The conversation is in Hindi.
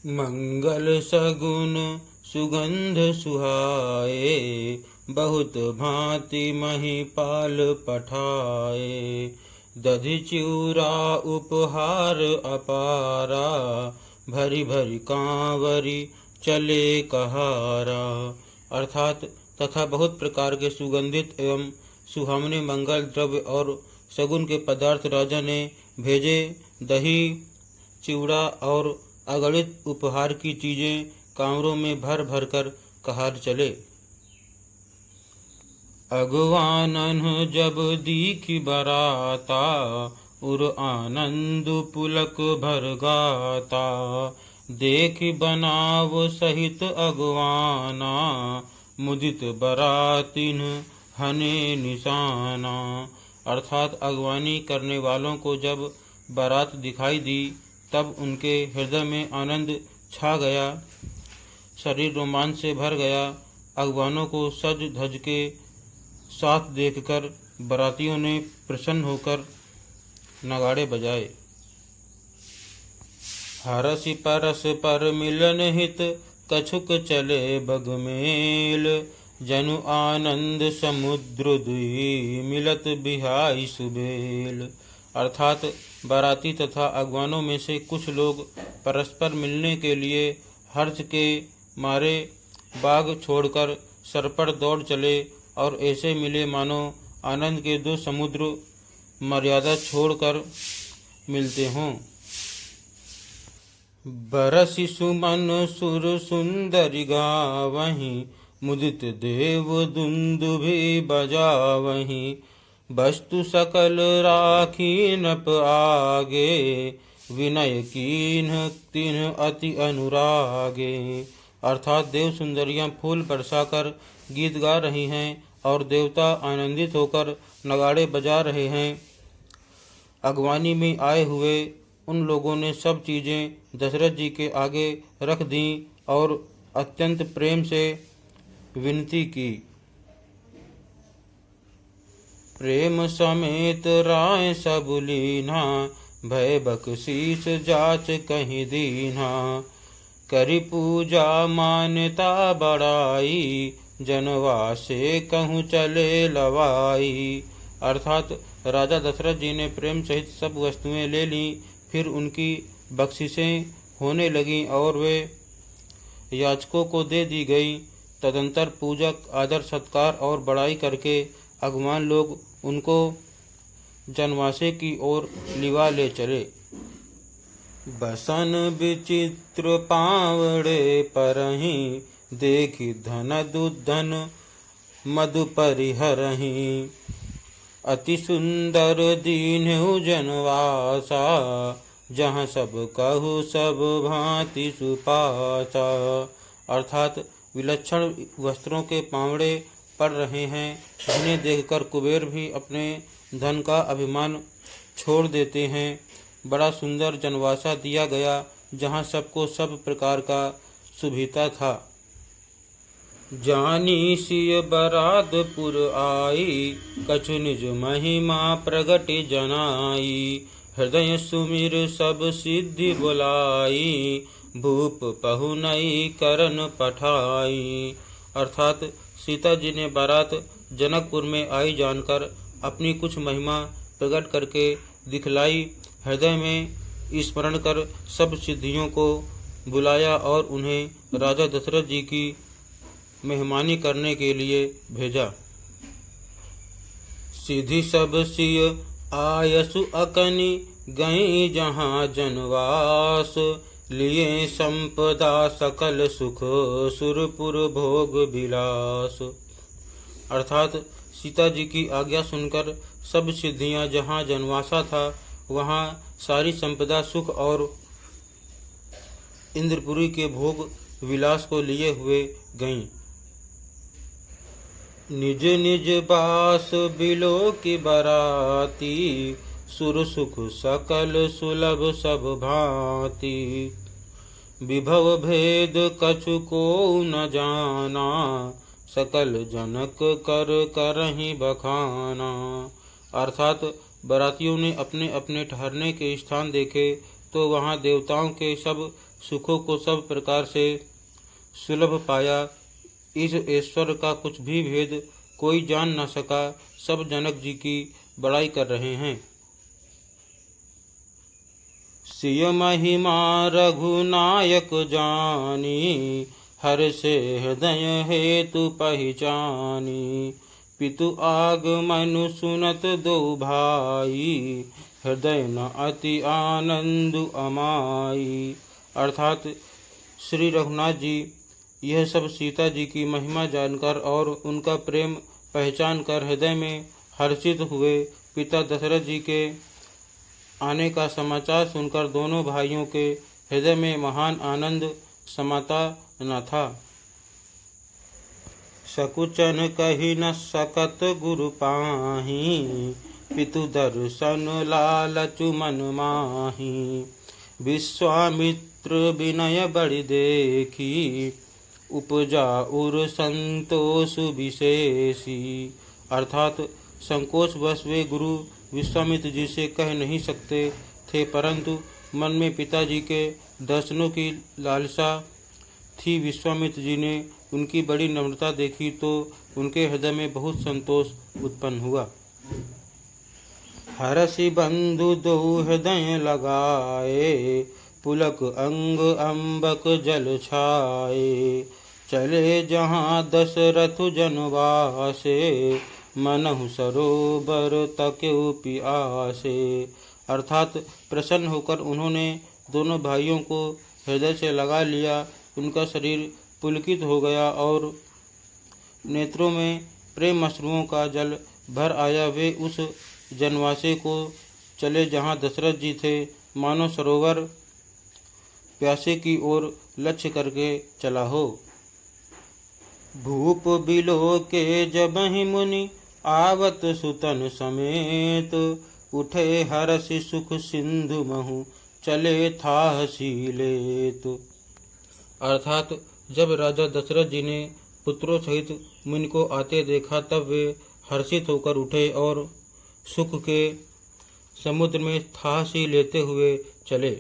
मंगल सगुन सुगंध सुहाए, बहुत भांति महिपाल पठाए। दधि चिउरा उपहार अपारा, भरी भरी कांवरी चले कहारा। अर्थात तथा बहुत प्रकार के सुगंधित एवं सुहावने मंगल द्रव्य और सगुन के पदार्थ राजा ने भेजे। दही, चिवड़ा और अगणित उपहार की चीजें कांवरों में भर भर कर कहार चले। अगवानन जब दीखी बराता, उर आनंद पुलक भर गाता। देख बनाव सहित अगवाना, मुदित बरातिन हने निशाना। अर्थात अगवानी करने वालों को जब बारात दिखाई दी तब उनके हृदय में आनंद छा गया, शरीर रोमांच से भर गया। अगवानों को सज धज के साथ देखकर बारातियों ने प्रसन्न होकर नगाड़े बजाए। हरसि परस पर मिलन हित, कछुक चले बगमेल। जनु आनंद समुद्र दुई, मिलत बिहाई सुबेल। अर्थात बाराती तथा अगवानों में से कुछ लोग परस्पर मिलने के लिए हर्ष के मारे बाग छोड़कर सरपट दौड़ चले और ऐसे मिले मानो आनंद के दो समुद्र मर्यादा छोड़कर मिलते हों। बरसि सुमन सुर सुंदरि गावहीं, मुदित देव दुंदुभि बजावहीं। वस्तु सकल राखी नप आगे, विनय कीन्ह तिन्ह अति अनुरागे। अर्थात देव सुंदरियां फूल बरसाकर गीत गा रही हैं और देवता आनंदित होकर नगाड़े बजा रहे हैं। अगवानी में आए हुए उन लोगों ने सब चीज़ें दशरथ जी के आगे रख दीं और अत्यंत प्रेम से विनती की। प्रेम समेत राय सब लीना, भय बख्शीस जाच कहीं दीना। करी पूजा मान्यता बड़ाई, जनवासे कहूँ चले लवाई। अर्थात राजा दशरथ जी ने प्रेम सहित सब वस्तुएं ले लीं, फिर उनकी बख्शिशें होने लगीं और वे याचकों को दे दी गई। तदंतर पूजक आदर सत्कार और बड़ाई करके अगवान लोग उनको जनवासे की ओर लिवा ले चले। बसन विचित्र पावड़े परहीं, देखी धन दुधन मधु परिहरहीं। अति सुंदर दीन्हु जनवासा, जहाँ सब कहु सब भांति सुपासा। अर्थात विलक्षण वस्त्रों के पावड़े पड़ रहे हैं, जिन्हें देखकर कुबेर भी अपने धन का अभिमान छोड़ देते हैं। बड़ा सुंदर जनवासा दिया गया, जहाँ सबको सब प्रकार का सुभिता था। जानी सिय बरातपुर आई, कछु निज महिमा प्रगट जनाई। हृदय सुमिर सब सिद्धि बुलाई, भूप पहुनई करन पठाई। अर्थात सीता जी ने बारात जनकपुर में आई जानकर अपनी कुछ महिमा प्रकट करके दिखलाई। हृदय में स्मरण कर सब सिद्धियों को बुलाया और उन्हें राजा दशरथ जी की मेहमानी करने के लिए भेजा। सिद्धि सब सिय आयसु अकनि, गई जहाँ जनवास। लिए संपदा सकल सुख, सुरपुर भोग विलास। अर्थात सीता जी की आज्ञा सुनकर सब सिद्धियां जहाँ जनवासा था वहाँ सारी संपदा सुख और इंद्रपुरी के भोग विलास को लिए हुए गईं। निज निज बास बिलो की बराती, सुर सुख सकल सुलभ सब भांति। विभव भेद कछु को न जाना, सकल जनक कर करहि बखाना। अर्थात बारातियों ने अपने अपने ठहरने के स्थान देखे तो वहाँ देवताओं के सब सुखों को सब प्रकार से सुलभ पाया। इस ऐश्वर्य का कुछ भी भेद कोई जान न सका। सब जनक जी की बड़ाई कर रहे हैं। सिय महिमा रघुनायक जानी, हर से हृदय हेतु पहचानी। पितु आगमनु सुनत दो भाई, हृदय न अति आनंद अमाई। अर्थात श्री रघुनाथ जी यह सब सीता जी की महिमा जानकर और उनका प्रेम पहचान कर हृदय में हर्षित हुए। पिता दशरथ जी के आने का समाचार सुनकर दोनों भाइयों के हृदय में महान आनंद समाता न था। सकुचन कही न सकत गुरु पाही, पितु दर्शन लालचु मन माही। विश्वामित्र विनय बड़ि देखी, उपजा उर संतोष विशेषी। अर्थात संकोचवश वे गुरु विश्वामित्र जी से कह नहीं सकते थे, परंतु मन में पिताजी के दर्शनों की लालसा थी। विश्वामित्र जी ने उनकी बड़ी नम्रता देखी तो उनके हृदय में बहुत संतोष उत्पन्न हुआ। हरषि बंधु दो हृदय लगाए, पुलक अंग अम्बक जल छाए। चले जहाँ दशरथ जनवासे, मनहु सरोवर तकेउ पियासे। अर्थात प्रसन्न होकर उन्होंने दोनों भाइयों को हृदय से लगा लिया। उनका शरीर पुलकित हो गया और नेत्रों में प्रेम अश्रुओं का जल भर आया। वे उस जनवासे को चले जहाँ दशरथ जी थे, मानो सरोवर प्यासे की ओर लक्ष्य करके चला हो। भूप बिलो के जबहि मुनि, आवत सुतन समेत। उठे हरषि सुख सिंधु महु, चले थाहसी लेत। अर्थात जब राजा दशरथ जी ने पुत्रों सहित मुनि को आते देखा, तब वे हर्षित होकर उठे और सुख के समुद्र में थाहसी लेते हुए चले।